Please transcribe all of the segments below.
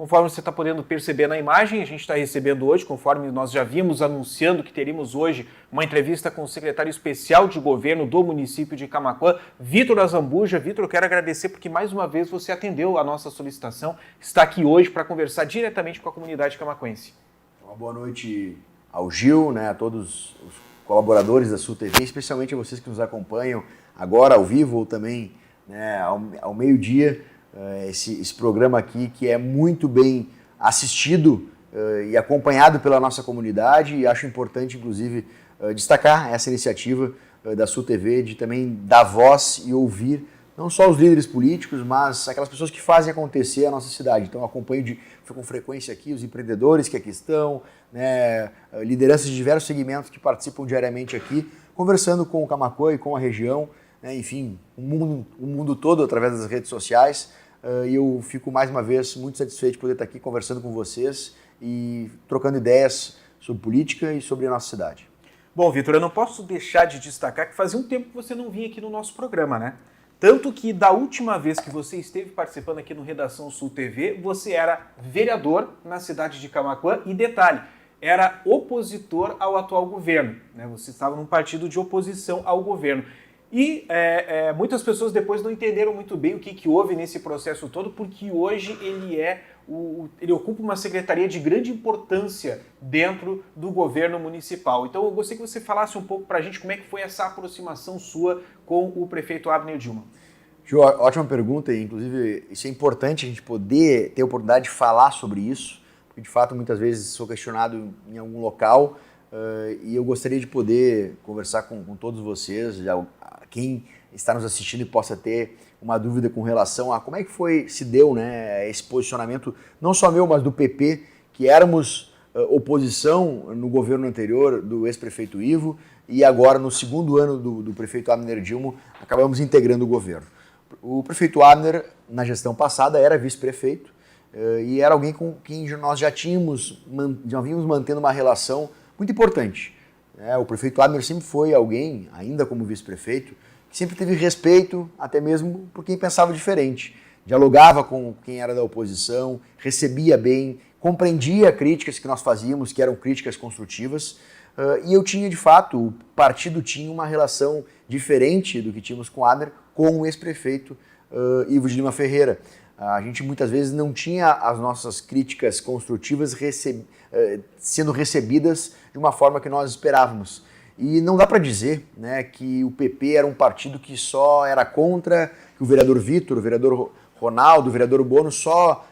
Conforme você está podendo perceber na imagem, a gente está recebendo hoje, conforme nós já vimos anunciando que teríamos hoje uma entrevista com o secretário especial de governo do município de Camaquã, Vitor Azambuja. Vitor, eu quero agradecer porque mais uma vez você atendeu a nossa solicitação, está aqui hoje para conversar diretamente com a comunidade camaquense. Uma boa noite ao Gil, né, a todos os colaboradores da Sul TV, especialmente a vocês que nos acompanham agora ao vivo ou também, né, ao meio-dia. Esse programa aqui que é muito bem assistido e acompanhado pela nossa comunidade, e acho importante, inclusive, destacar essa iniciativa da Sul TV de também dar voz e ouvir não só os líderes políticos, mas aquelas pessoas que fazem acontecer a nossa cidade. Então, eu acompanho com frequência aqui os empreendedores que aqui estão, né, lideranças de diversos segmentos que participam diariamente aqui, conversando com o Camaquã e com a região, né, enfim, o mundo todo através das redes sociais. E eu fico mais uma vez muito satisfeito de poder estar aqui conversando com vocês e trocando ideias sobre política e sobre a nossa cidade. Bom, Vitor, eu não posso deixar de destacar que fazia um tempo que você não vinha aqui no nosso programa, né? Tanto que da última vez que você esteve participando aqui no Redação Sul TV, você era vereador na cidade de Camaquã e, detalhe, era opositor ao atual governo, né? Você estava num partido de oposição ao governo. E muitas pessoas depois não entenderam muito bem o que houve nesse processo todo, porque hoje ele ocupa uma secretaria de grande importância dentro do governo municipal. Então eu gostaria que você falasse um pouco para a gente como é que foi essa aproximação sua com o prefeito Abner Dilma. Ju, ótima pergunta, e inclusive isso é importante a gente poder ter a oportunidade de falar sobre isso, porque de fato muitas vezes sou questionado em algum local e eu gostaria de poder conversar com todos vocês, quem está nos assistindo e possa ter uma dúvida com relação a como é que se deu, né, esse posicionamento, não só meu, mas do PP, que éramos oposição no governo anterior do ex-prefeito Ivo, e agora no segundo ano do prefeito Abner Dilma, acabamos integrando o governo. O prefeito Abner, na gestão passada, era vice-prefeito e era alguém com quem nós já vínhamos mantendo uma relação muito importante. O prefeito Abner sempre foi alguém, ainda como vice-prefeito, que sempre teve respeito, até mesmo por quem pensava diferente. Dialogava com quem era da oposição, recebia bem, compreendia críticas que nós fazíamos, que eram críticas construtivas, e eu tinha, de fato, o partido tinha uma relação diferente do que tínhamos com o Abner, com o ex-prefeito Ivo de Lima Ferreira. A gente muitas vezes não tinha as nossas críticas construtivas sendo recebidas de uma forma que nós esperávamos. E não dá para dizer, né, que o PP era um partido que só era contra, que o vereador Vitor, o vereador Ronaldo, o vereador Bono só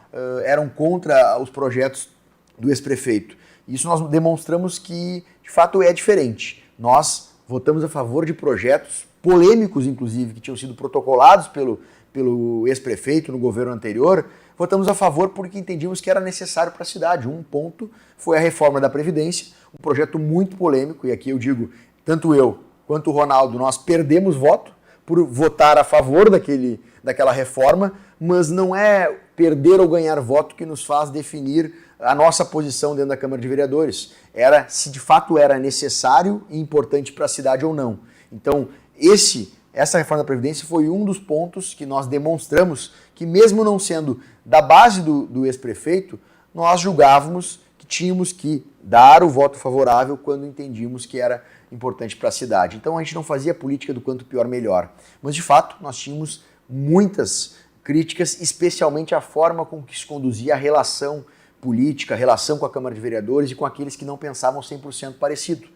eram contra os projetos do ex-prefeito. Isso nós demonstramos que, de fato, é diferente. Nós votamos a favor de projetos polêmicos, inclusive, que tinham sido protocolados pelo ex-prefeito no governo anterior. Votamos a favor porque entendíamos que era necessário para a cidade. Um ponto foi a reforma da Previdência, um projeto muito polêmico, e aqui eu digo, tanto eu quanto o Ronaldo, nós perdemos voto por votar a favor daquela reforma, mas não é perder ou ganhar voto que nos faz definir a nossa posição dentro da Câmara de Vereadores. Era se de fato era necessário e importante para a cidade ou não. Então, essa reforma da Previdência foi um dos pontos que nós demonstramos que, mesmo não sendo da base do ex-prefeito, nós julgávamos que tínhamos que dar o voto favorável quando entendíamos que era importante para a cidade. Então a gente não fazia política do quanto pior, melhor. Mas, de fato, nós tínhamos muitas críticas, especialmente a forma com que se conduzia a relação política, a relação com a Câmara de Vereadores e com aqueles que não pensavam 100% parecido.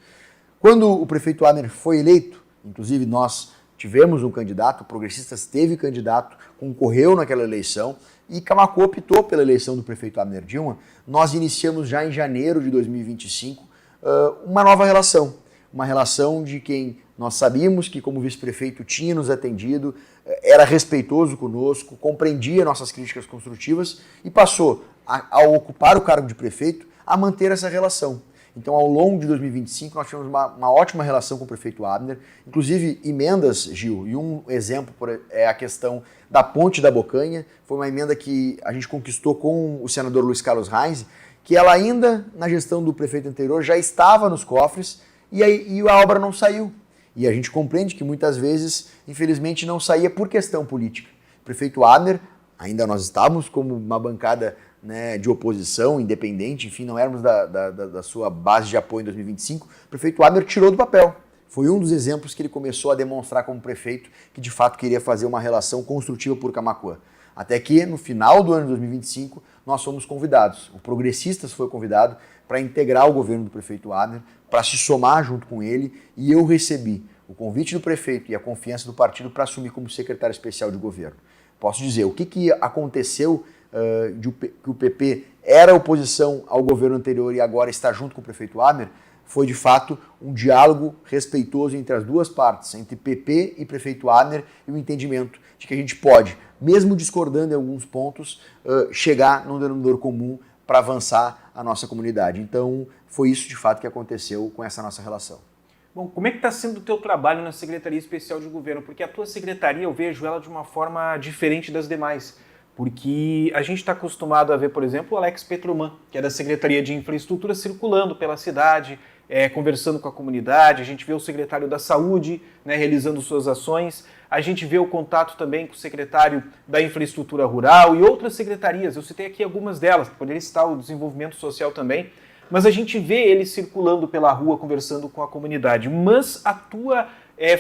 Quando o prefeito Abner foi eleito, inclusive nós tivemos um candidato, o Progressistas teve candidato, concorreu naquela eleição e Camaquã optou pela eleição do prefeito Abner Dilma. Nós iniciamos já em janeiro de 2025 uma nova relação, uma relação de quem nós sabíamos que como vice-prefeito tinha nos atendido, era respeitoso conosco, compreendia nossas críticas construtivas e passou, ao ocupar o cargo de prefeito, a manter essa relação. Então, ao longo de 2025, nós tivemos uma ótima relação com o prefeito Abner, inclusive emendas, Gil, e um exemplo é a questão da Ponte da Bocanha. Foi uma emenda que a gente conquistou com o senador Luiz Carlos Reis, que ela ainda, na gestão do prefeito anterior, já estava nos cofres e a obra não saiu. E a gente compreende que muitas vezes, infelizmente, não saía por questão política. O prefeito Abner, ainda nós estávamos como uma bancada né, de oposição, independente, enfim, não éramos da sua base de apoio em 2025, o prefeito Abner tirou do papel. Foi um dos exemplos que ele começou a demonstrar como prefeito que de fato queria fazer uma relação construtiva por Camaquã. Até que no final do ano de 2025 nós fomos convidados, o Progressistas foi convidado para integrar o governo do prefeito Abner, para se somar junto com ele, e eu recebi o convite do prefeito e a confiança do partido para assumir como secretário especial de governo. Posso dizer, o que aconteceu que o PP era oposição ao governo anterior e agora está junto com o prefeito Abner, foi de fato um diálogo respeitoso entre as duas partes, entre PP e prefeito Abner, e o entendimento de que a gente pode, mesmo discordando em alguns pontos, chegar num denominador comum para avançar a nossa comunidade. Então, foi isso de fato que aconteceu com essa nossa relação. Bom, como é que está sendo o teu trabalho na Secretaria Especial de Governo? Porque a tua secretaria, eu vejo ela de uma forma diferente das demais. Porque a gente está acostumado a ver, por exemplo, o Alex Petroman, que é da Secretaria de Infraestrutura, circulando pela cidade, conversando com a comunidade. A gente vê o secretário da Saúde, né, realizando suas ações. A gente vê o contato também com o secretário da Infraestrutura Rural e outras secretarias. Eu citei aqui algumas delas, poderia citar o Desenvolvimento Social também. Mas a gente vê ele circulando pela rua, conversando com a comunidade. Mas a tua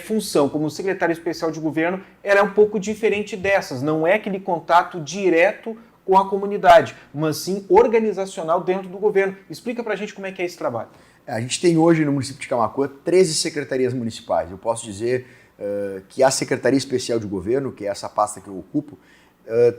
função como secretário especial de governo era um pouco diferente dessas. Não é aquele contato direto com a comunidade, mas sim organizacional dentro do governo. Explica pra gente como é que é esse trabalho. A gente tem hoje no município de Camaquã 13 secretarias municipais. Eu posso dizer que a Secretaria Especial de Governo, que é essa pasta que eu ocupo,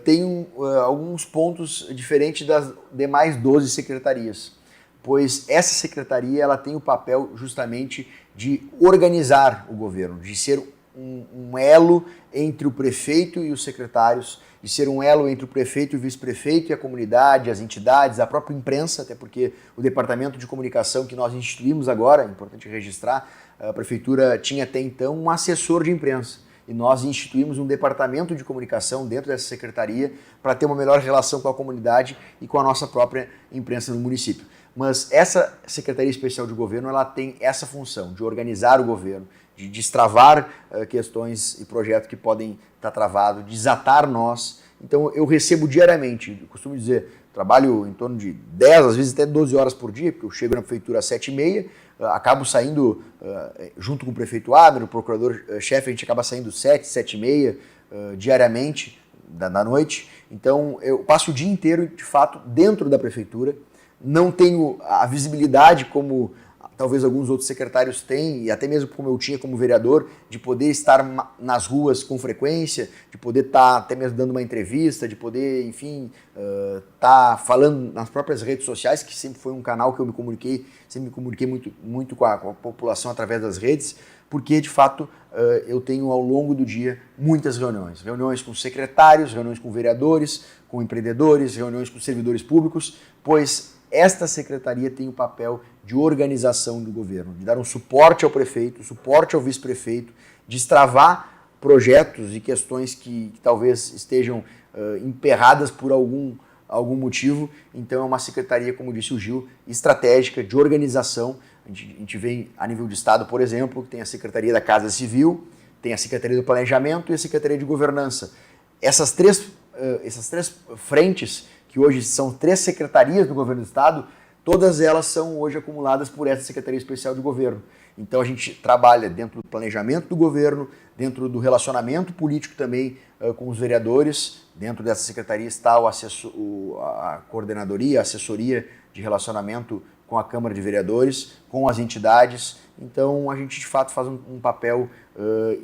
tem alguns pontos diferentes das demais 12 secretarias. Pois essa secretaria ela tem o papel justamente de organizar o governo, de ser um elo entre o prefeito e os secretários, de ser um elo entre o prefeito e o vice-prefeito e a comunidade, as entidades, a própria imprensa, até porque o departamento de comunicação que nós instituímos agora, é importante registrar, a prefeitura tinha até então um assessor de imprensa. E nós instituímos um departamento de comunicação dentro dessa secretaria para ter uma melhor relação com a comunidade e com a nossa própria imprensa no município. Mas essa Secretaria Especial de Governo ela tem essa função de organizar o governo, de destravar questões e projetos que podem estar travados, desatar nós. Então eu recebo diariamente, eu costumo dizer, trabalho em torno de 10, às vezes até 12 horas por dia, porque eu chego na prefeitura às 7h30, acabo saindo junto com o prefeito Abner, o procurador-chefe, a gente acaba saindo 7, 7h30 diariamente da noite. Então eu passo o dia inteiro, de fato, dentro da prefeitura. Não tenho a visibilidade como talvez alguns outros secretários têm, e até mesmo como eu tinha como vereador, de poder estar nas ruas com frequência, de poder estar até mesmo dando uma entrevista, de poder, enfim, estar falando nas próprias redes sociais, que sempre foi um canal que eu sempre me comuniquei muito com a população através das redes, porque, de fato, eu tenho ao longo do dia muitas reuniões com secretários, reuniões com vereadores, com empreendedores, reuniões com servidores públicos, pois esta secretaria tem o papel de organização do governo, de dar um suporte ao prefeito, suporte ao vice-prefeito, destravar projetos e questões que talvez estejam emperradas por algum motivo. Então é uma secretaria, como disse o Gil, estratégica, de organização. A gente vê a nível de estado, por exemplo, que tem a Secretaria da Casa Civil, tem a Secretaria do Planejamento e a Secretaria de Governança. Essas três frentes, que hoje são 3 secretarias do governo do estado, todas elas são hoje acumuladas por essa Secretaria Especial de Governo. Então a gente trabalha dentro do planejamento do governo, dentro do relacionamento político também com os vereadores. Dentro dessa secretaria está a coordenadoria, a assessoria de relacionamento com a Câmara de Vereadores, com as entidades. Então a gente de fato faz um papel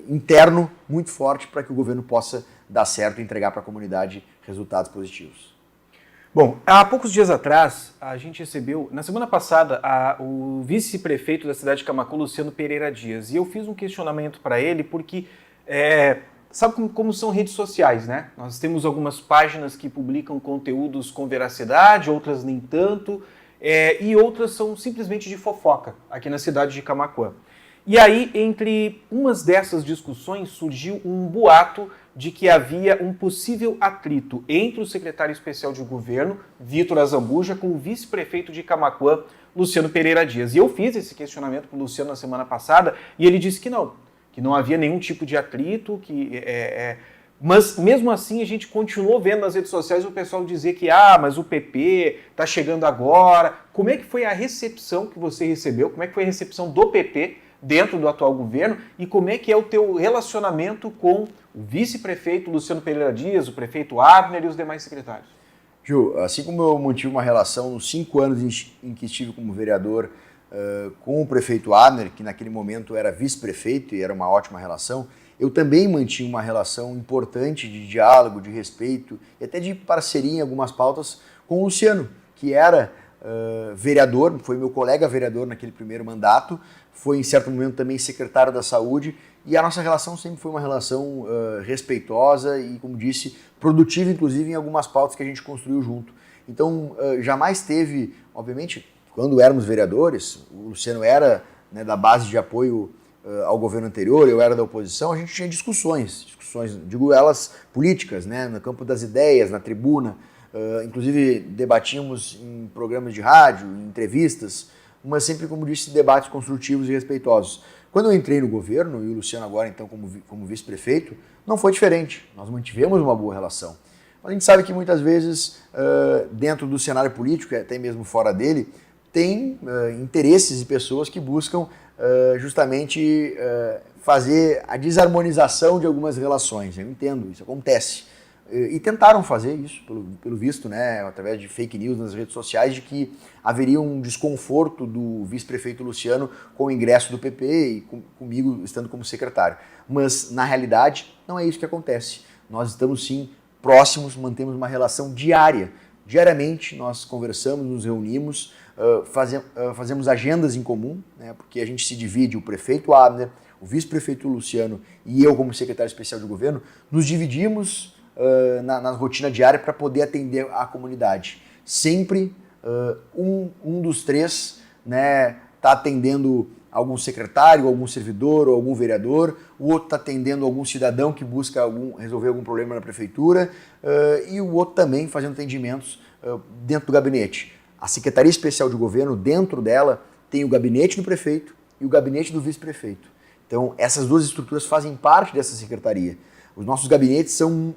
interno muito forte para que o governo possa dar certo e entregar para a comunidade resultados positivos. Bom, há poucos dias atrás, a gente recebeu, na semana passada, o vice-prefeito da cidade de Camaquã, Luciano Pereira Dias, e eu fiz um questionamento para ele porque, sabe como são redes sociais, né? Nós temos algumas páginas que publicam conteúdos com veracidade, outras nem tanto, e outras são simplesmente de fofoca, aqui na cidade de Camaquã. E aí, entre umas dessas discussões, surgiu um boato de que havia um possível atrito entre o secretário especial de governo, Vitor Azambuja, com o vice-prefeito de Camaquã, Luciano Pereira Dias. E eu fiz esse questionamento para o Luciano na semana passada e ele disse que não havia nenhum tipo de atrito, que Mas mesmo assim a gente continuou vendo nas redes sociais o pessoal dizer que mas o PP está chegando agora. Como é que foi a recepção que você recebeu? Como é que foi a recepção do PP dentro do atual governo? E como é que é o teu relacionamento com o vice-prefeito Luciano Pereira Dias, o prefeito Abner e os demais secretários? Ju, assim como eu mantive uma relação nos 5 anos em que estive como vereador com o prefeito Abner, que naquele momento era vice-prefeito e era uma ótima relação, eu também mantinha uma relação importante de diálogo, de respeito e até de parceria em algumas pautas com o Luciano, que era vereador, foi meu colega vereador naquele primeiro mandato, foi em certo momento também secretário da Saúde, e a nossa relação sempre foi uma relação respeitosa e, como disse, produtiva, inclusive em algumas pautas que a gente construiu junto. Então, jamais teve, obviamente, quando éramos vereadores, o Luciano era, né, da base de apoio ao governo anterior, eu era da oposição, a gente tinha discussões, digo elas políticas, né, no campo das ideias, na tribuna, inclusive debatíamos em programas de rádio, em entrevistas, mas sempre, como disse, debates construtivos e respeitosos. Quando eu entrei no governo, e o Luciano agora então como vice-prefeito, não foi diferente, nós mantivemos uma boa relação. Mas a gente sabe que muitas vezes, dentro do cenário político, até mesmo fora dele, tem interesses e pessoas que buscam justamente fazer a desarmonização de algumas relações. Eu entendo, isso acontece. E tentaram fazer isso, pelo visto, né, através de fake news nas redes sociais, de que haveria um desconforto do vice-prefeito Luciano com o ingresso do PP e comigo estando como secretário. Mas, na realidade, não é isso que acontece. Nós estamos, sim, próximos, mantemos uma relação diária. Diariamente nós conversamos, nos reunimos, fazemos agendas em comum, né, porque a gente se divide, o prefeito Abner, o vice-prefeito Luciano e eu como secretário especial de governo, nos dividimos na rotina diária para poder atender a comunidade. Sempre um dos três, né, tá atendendo algum secretário, algum servidor ou algum vereador, o outro está atendendo algum cidadão que busca resolver algum problema na prefeitura e o outro também fazendo atendimentos dentro do gabinete. A Secretaria Especial de Governo, dentro dela, tem o gabinete do prefeito e o gabinete do vice-prefeito. Então, essas duas estruturas fazem parte dessa secretaria. Os nossos gabinetes são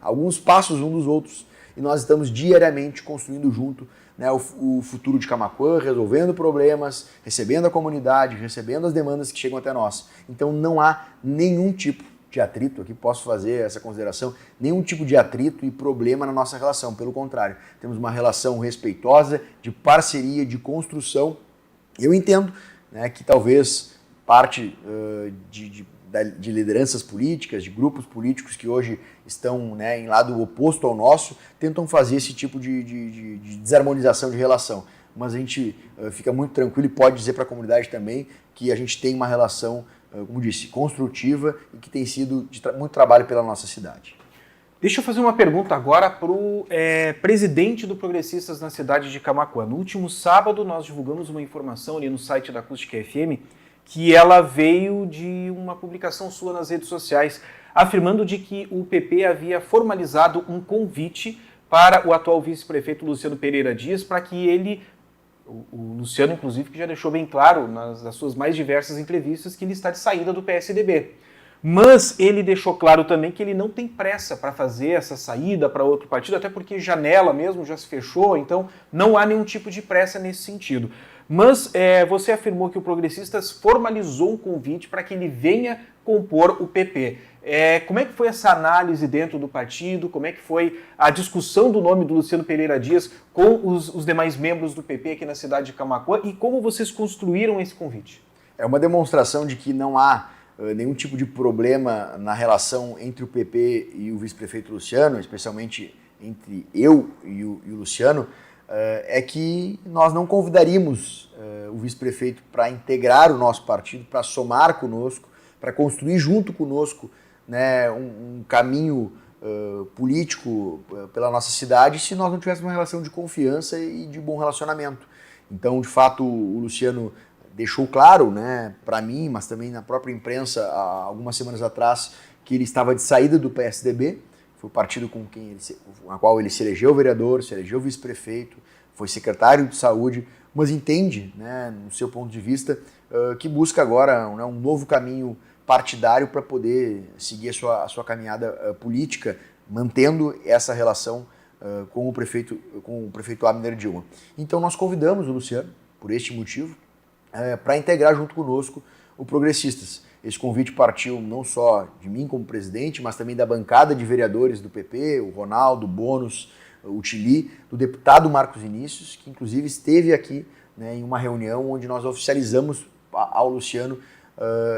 alguns passos uns dos outros, e nós estamos diariamente construindo junto, né, o futuro de Camaquã, resolvendo problemas, recebendo a comunidade, recebendo as demandas que chegam até nós. Então não há nenhum tipo de atrito, aqui posso fazer essa consideração, nenhum tipo de atrito e problema na nossa relação, pelo contrário, temos uma relação respeitosa, de parceria, de construção. Eu entendo, né, que talvez parte de lideranças políticas, de grupos políticos que hoje estão, né, em lado oposto ao nosso, tentam fazer esse tipo de desarmonização de relação. Mas a gente fica muito tranquilo e pode dizer para a comunidade também que a gente tem uma relação, como disse, construtiva e que tem sido de muito trabalho pela nossa cidade. Deixa eu fazer uma pergunta agora para o presidente do Progressistas na cidade de Camaquã. No último sábado nós divulgamos uma informação ali no site da Acústica FM que ela veio de uma publicação sua nas redes sociais, afirmando de que o PP havia formalizado um convite para o atual vice-prefeito Luciano Pereira Dias, para que ele, o Luciano inclusive, que já deixou bem claro nas suas mais diversas entrevistas que ele está de saída do PSDB. Mas ele deixou claro também que ele não tem pressa para fazer essa saída para outro partido, até porque janela mesmo já se fechou, então não há nenhum tipo de pressa nesse sentido. Mas você afirmou que o Progressistas formalizou um convite para que ele venha compor o PP. Como é que foi essa análise dentro do partido? Como é que foi a discussão do nome do Luciano Pereira Dias com os demais membros do PP aqui na cidade de Camaquã? E como vocês construíram esse convite? É uma demonstração de que não há nenhum tipo de problema na relação entre o PP e o vice-prefeito Luciano, especialmente entre eu e o Luciano, é que nós não convidaríamos o vice-prefeito para integrar o nosso partido, para somar conosco, para construir junto conosco, né, um caminho político pela nossa cidade, se nós não tivéssemos uma relação de confiança e de bom relacionamento. Então, de fato, o Luciano deixou claro, né, para mim, mas também na própria imprensa, há algumas semanas atrás, que ele estava de saída do PSDB, foi o partido com a qual ele se elegeu vereador, se elegeu vice-prefeito, foi secretário de saúde, mas entende, né, no seu ponto de vista, que busca agora, né, um novo caminho partidário para poder seguir a sua caminhada política, mantendo essa relação com o prefeito Abner Dilma. Então nós convidamos o Luciano, por este motivo, para integrar junto conosco o Progressistas. Esse convite partiu não só de mim como presidente, mas também da bancada de vereadores do PP, o Ronaldo, o Bônus, o Tili, do deputado Marcos Vinícius, que inclusive esteve aqui, né, em uma reunião onde nós oficializamos ao Luciano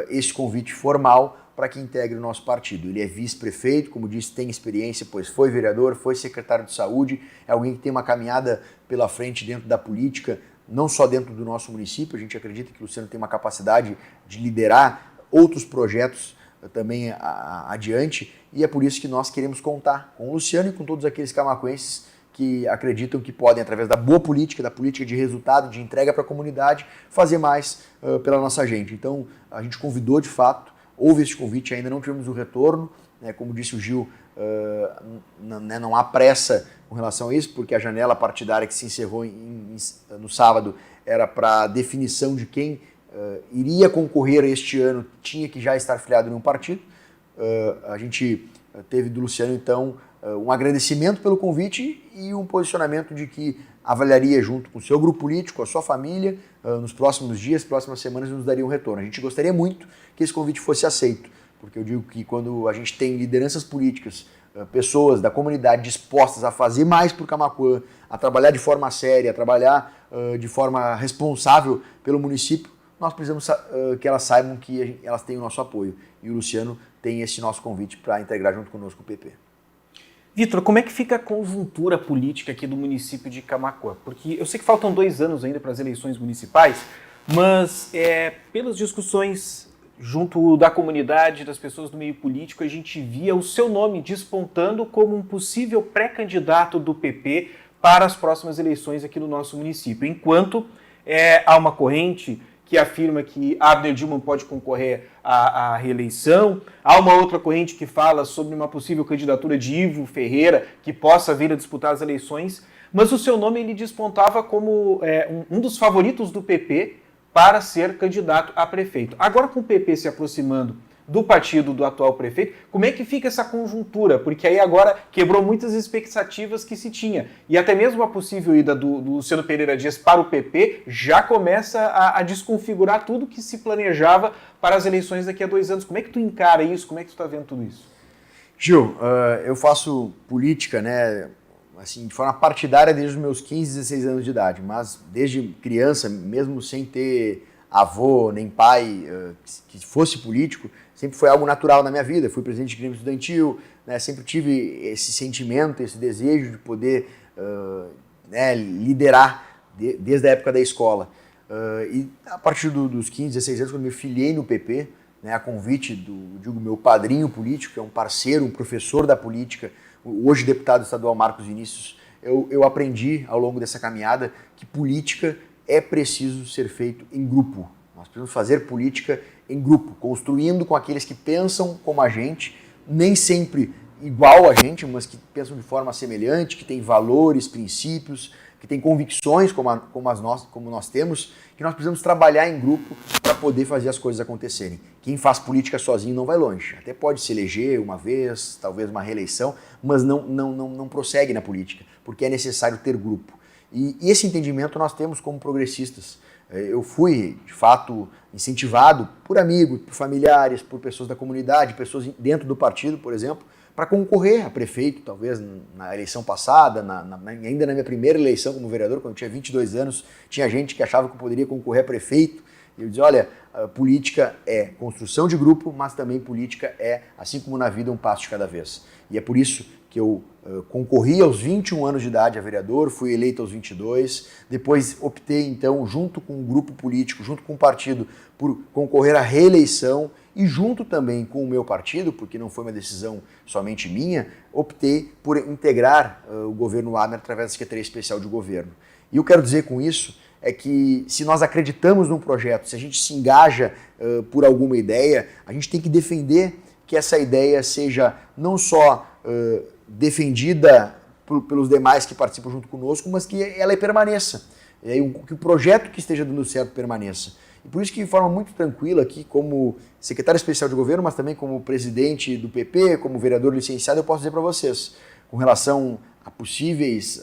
esse convite formal para que integre o nosso partido. Ele é vice-prefeito, como disse, tem experiência, pois foi vereador, foi secretário de saúde, é alguém que tem uma caminhada pela frente dentro da política, não só dentro do nosso município. A gente acredita que o Luciano tem uma capacidade de liderar outros projetos também adiante, e é por isso que nós queremos contar com o Luciano e com todos aqueles camaquenses que acreditam que podem, através da boa política, da política de resultado, de entrega para a comunidade, fazer mais pela nossa gente. Então, a gente convidou de fato, houve esse convite, ainda não tivemos o retorno, né, como disse o Gil, não há pressa com relação a isso, porque a janela partidária que se encerrou no sábado era para definição de quem iria concorrer este ano, tinha que já estar filiado em um partido. A gente teve do Luciano, então, um agradecimento pelo convite e um posicionamento de que avaliaria junto com o seu grupo político, a sua família, nos próximos dias, próximas semanas, nos daria um retorno. A gente gostaria muito que esse convite fosse aceito, porque eu digo que quando a gente tem lideranças políticas, pessoas da comunidade dispostas a fazer mais por Camaquã, a trabalhar de forma séria, a trabalhar de forma responsável pelo município, nós precisamos que elas saibam que elas têm o nosso apoio. E o Luciano tem esse nosso convite para integrar junto conosco o PP. Vitor, como é que fica a conjuntura política aqui do município de Camaquã? Porque eu sei que faltam 2 anos ainda para as eleições municipais, mas pelas discussões junto da comunidade, das pessoas do meio político, a gente via o seu nome despontando como um possível pré-candidato do PP para as próximas eleições aqui no nosso município, enquanto há uma corrente que afirma que Abner Dilma pode concorrer à reeleição. Há uma outra corrente que fala sobre uma possível candidatura de Ivo Ferreira, que possa vir a disputar as eleições, mas o seu nome ele despontava como um dos favoritos do PP para ser candidato a prefeito. Agora, com o PP se aproximando do partido do atual prefeito, como é que fica essa conjuntura? Porque aí agora quebrou muitas expectativas que se tinha. E até mesmo a possível ida do Luciano Pereira Dias para o PP já começa a desconfigurar tudo que se planejava para as eleições daqui a 2 anos. Como é que tu encara isso? Como é que tu está vendo tudo isso? Gil, eu faço política, né, assim, de forma partidária desde os meus 15, 16 anos de idade, mas desde criança, mesmo sem ter avô nem pai que fosse político, sempre foi algo natural na minha vida. Fui presidente de Grêmio Estudantil, né, sempre tive esse sentimento, esse desejo de poder liderar desde a época da escola. E a partir dos 15, 16 anos, quando me filiei no PP, né, a convite do meu padrinho político, que é um parceiro, um professor da política, hoje deputado estadual Marcos Vinícius, eu aprendi ao longo dessa caminhada que política é preciso ser feito em grupo. Nós precisamos fazer política em grupo, construindo com aqueles que pensam como a gente, nem sempre igual a gente, mas que pensam de forma semelhante, que têm valores, princípios, que têm convicções como nós temos, que nós precisamos trabalhar em grupo para poder fazer as coisas acontecerem. Quem faz política sozinho não vai longe. Até pode se eleger uma vez, talvez uma reeleição, mas não prossegue na política, porque é necessário ter grupo. E esse entendimento nós temos como progressistas. Eu fui, de fato, incentivado por amigos, por familiares, por pessoas da comunidade, pessoas dentro do partido, por exemplo, para concorrer a prefeito, talvez na eleição passada, ainda na minha primeira eleição como vereador, quando eu tinha 22 anos, tinha gente que achava que eu poderia concorrer a prefeito. E eu dizia, olha, política é construção de grupo, mas também política é, assim como na vida, um passo de cada vez. E é por isso que eu concorri aos 21 anos de idade a vereador, fui eleito aos 22, depois optei então, junto com o grupo político, junto com o partido, por concorrer à reeleição e junto também com o meu partido, porque não foi uma decisão somente minha, optei por integrar o governo Abner através da Secretaria Especial de Governo. E eu quero dizer com isso é que se nós acreditamos num projeto, se a gente se engaja por alguma ideia, a gente tem que defender que essa ideia seja não só defendida pelos demais que participam junto conosco, mas que ela permaneça, que o projeto que esteja dando certo permaneça. E por isso que de forma muito tranquila aqui, como secretário especial de governo, mas também como presidente do PP, como vereador licenciado, eu posso dizer para vocês, com relação a possíveis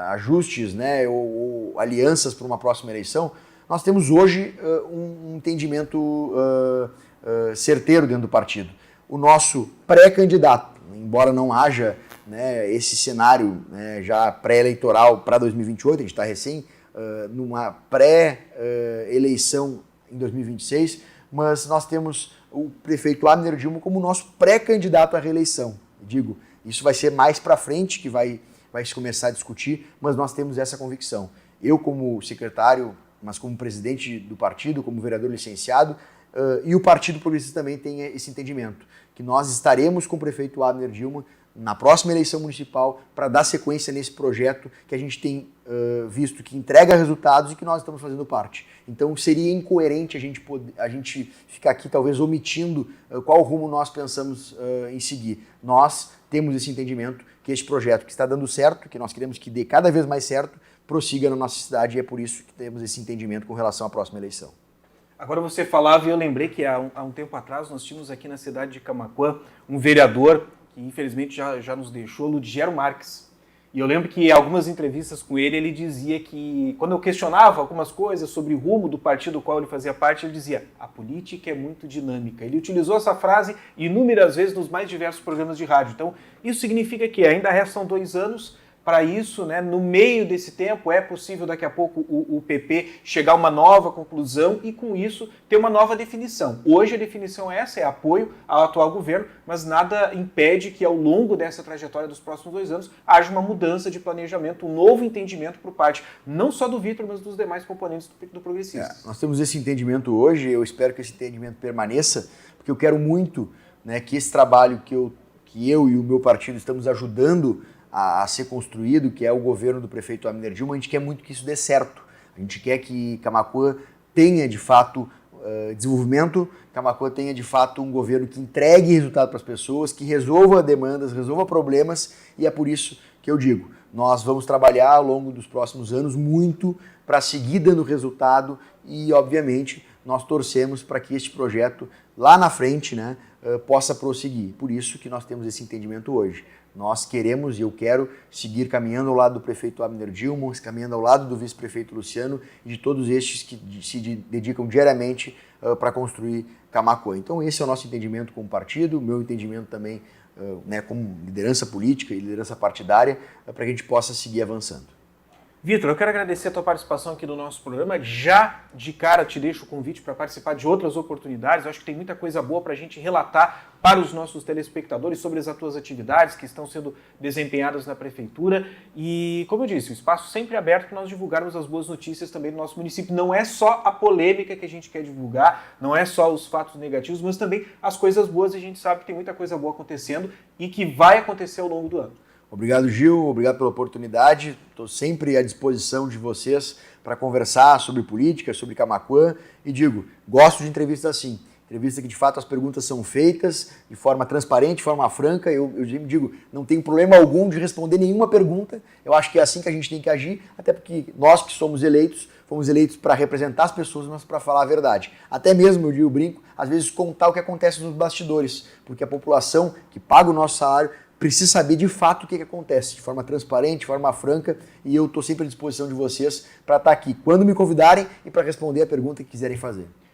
ajustes, né, ou alianças para uma próxima eleição, nós temos hoje um entendimento certeiro dentro do partido. O nosso pré-candidato, embora não haja, né, esse cenário, né, já pré-eleitoral para 2028, a gente está recém numa pré-eleição em 2026, mas nós temos o prefeito Abner Dilma como nosso pré-candidato à reeleição. Digo, isso vai ser mais para frente que vai se começar a discutir, mas nós temos essa convicção. Eu como secretário, mas como presidente do partido, como vereador licenciado, e o Partido Progressista também tem esse entendimento, que nós estaremos com o prefeito Abner Dilma na próxima eleição municipal para dar sequência nesse projeto que a gente tem visto que entrega resultados e que nós estamos fazendo parte. Então seria incoerente a gente ficar aqui talvez omitindo qual rumo nós pensamos em seguir. Nós temos esse entendimento que esse projeto que está dando certo, que nós queremos que dê cada vez mais certo, prossiga na nossa cidade e é por isso que temos esse entendimento com relação à próxima eleição. Agora você falava e eu lembrei que há um tempo atrás nós tínhamos aqui na cidade de Camaquã um vereador que infelizmente já nos deixou, Ludgero Marques. E eu lembro que em algumas entrevistas com ele dizia que, quando eu questionava algumas coisas sobre o rumo do partido do qual ele fazia parte, ele dizia: a política é muito dinâmica. Ele utilizou essa frase inúmeras vezes nos mais diversos programas de rádio. Então, isso significa que ainda restam 2 anos para isso, né? No meio desse tempo é possível daqui a pouco o PP chegar a uma nova conclusão e com isso ter uma nova definição. Hoje a definição é essa, é apoio ao atual governo, mas nada impede que ao longo dessa trajetória dos próximos 2 anos haja uma mudança de planejamento, um novo entendimento por parte não só do Vitor, mas dos demais componentes do Progressistas. Nós temos esse entendimento hoje, eu espero que esse entendimento permaneça, porque eu quero muito, né, que esse trabalho que eu e o meu partido estamos ajudando a ser construído, que é o governo do prefeito Abner Dilma, a gente quer muito que isso dê certo. A gente quer que Camaquã tenha, de fato, desenvolvimento, Camaquã tenha, de fato, um governo que entregue resultado para as pessoas, que resolva demandas, resolva problemas, e é por isso que eu digo, nós vamos trabalhar ao longo dos próximos anos muito para seguir dando resultado e, obviamente, nós torcemos para que este projeto, lá na frente, né, possa prosseguir. Por isso que nós temos esse entendimento hoje. Nós queremos e eu quero seguir caminhando ao lado do prefeito Abner Dilma, caminhando ao lado do vice-prefeito Luciano e de todos estes que se dedicam diariamente para construir Camaquã. Então esse é o nosso entendimento como partido, o meu entendimento também, né, como liderança política e liderança partidária, para que a gente possa seguir avançando. Vitor, eu quero agradecer a tua participação aqui no nosso programa. Já de cara te deixo o convite para participar de outras oportunidades. Eu acho que tem muita coisa boa para a gente relatar para os nossos telespectadores sobre as tuas atividades que estão sendo desempenhadas na Prefeitura. E, como eu disse, o espaço sempre aberto para nós divulgarmos as boas notícias também do nosso município. Não é só a polêmica que a gente quer divulgar, não é só os fatos negativos, mas também as coisas boas. A gente sabe que tem muita coisa boa acontecendo e que vai acontecer ao longo do ano. Obrigado, Gil. Obrigado pela oportunidade. Estou sempre à disposição de vocês para conversar sobre política, sobre Camaquã. E digo, gosto de entrevistas assim. Entrevista que, de fato, as perguntas são feitas de forma transparente, de forma franca. Eu digo, não tenho problema algum de responder nenhuma pergunta. Eu acho que é assim que a gente tem que agir, até porque nós que somos eleitos, fomos eleitos para representar as pessoas, mas para falar a verdade. Até mesmo, eu digo, brinco, às vezes contar o que acontece nos bastidores, porque a população que paga o nosso salário precisa saber de fato o que acontece, de forma transparente, de forma franca, e eu estou sempre à disposição de vocês para estar aqui quando me convidarem e para responder a pergunta que quiserem fazer.